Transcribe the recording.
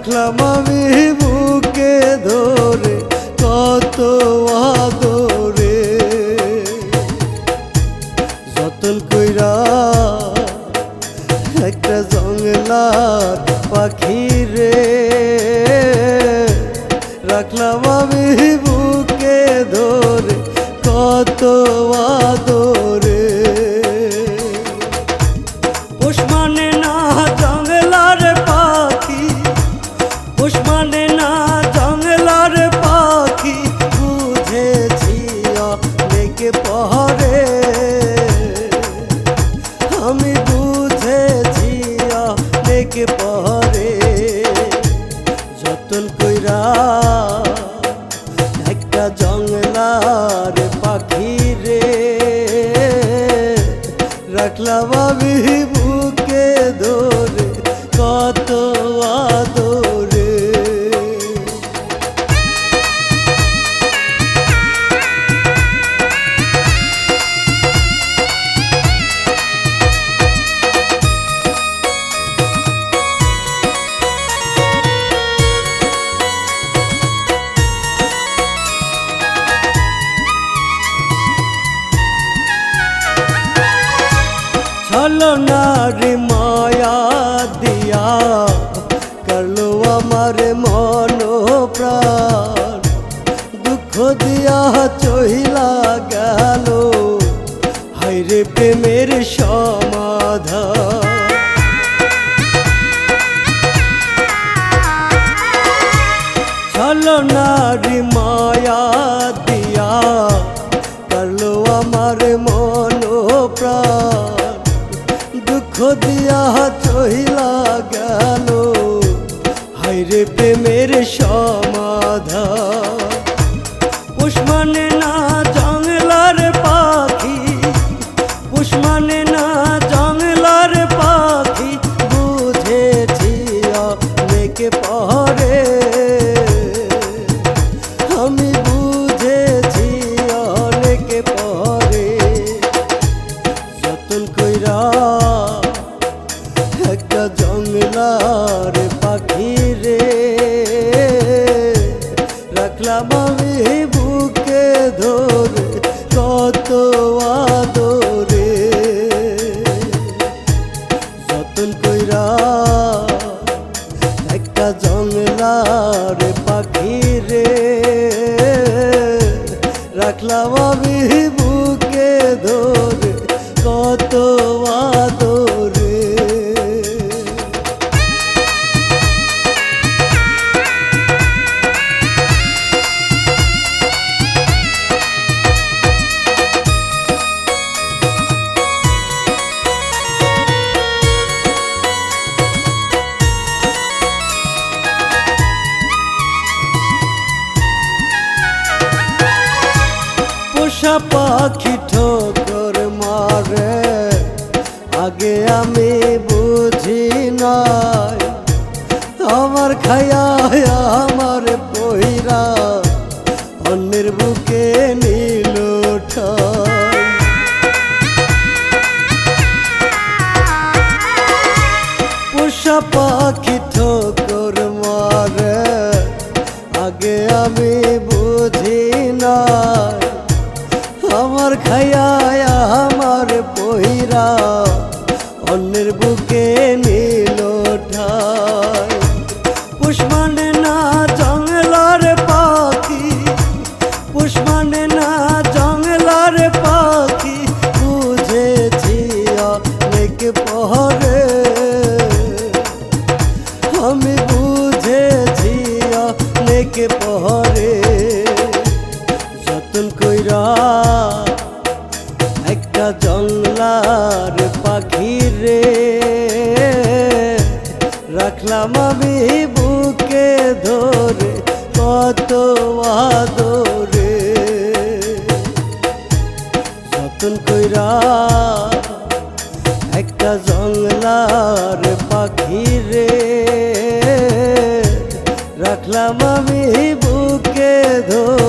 রাখলাম আমি বুকে ধরে কত আদরে, যতন কইরা একটা জংলার পাখি রে, রাখলাম আমি বুকে ধরে কত আদরে। পোষ মানে না জংলার পাখি, পোষ মানে না জংলার পাখি, বুঝেছি অনেকে পরে, আমি বুঝেছি অনেকে পরে, যতন কইরা একটা জংলার পাখি রে, রাখলাম আমি বুকে ধরে কত আদরে। ছলনার মায়া দিয়া করলো আমার মন প্রাণ, দুঃখ দিয়া চহিলা গেল হায়রে প্রেমের সমাধান। ছলনার মায়া দিয়া করলো আমার মন প্রাণ, দুঃখ দিয়া চহিলা গেল হায়রে প্রেমের সমাধান। পোষ মানে না জংলার পাখি, পোষ মানে না জংলার পাখি, বুঝেছি অনেকে পরে, আমি বুঝেছি অনেকে পরে, যতন কইরা একটা জংলার পাখি রে, রাখলাম আমি বুকে ধরে কত আদরে, যতন কইরা একটা জংলার পাখি রে, রাখলাম আমি বুকে ধরে কত আদরে। পোষা পাখি ঠোকর মারে আগে আমি বুঝি নাই, আমার খায়া আমার পইরা অন্যের বুকে নীল ঠাই। পোষা পাখি ঠোকর মারে আগে আমি বুঝি নাই, আমার খায়া আমার পইরা অন্যের বুকে নীল ঠাই। পোষ মানে না জংলার পাখি, পোষ মানে না জংলার পাখি, বুঝেছি অনেকে পরে, আমি বুঝেছি অনেকে পরে, যতন কইরা একটা জংলার পাখি রে, রাখলাম আমি বুকে ধরে কত আদরে, যতন কইরা একটা জংলার পাখি রে, রাখলাম আমি বুকে ধরে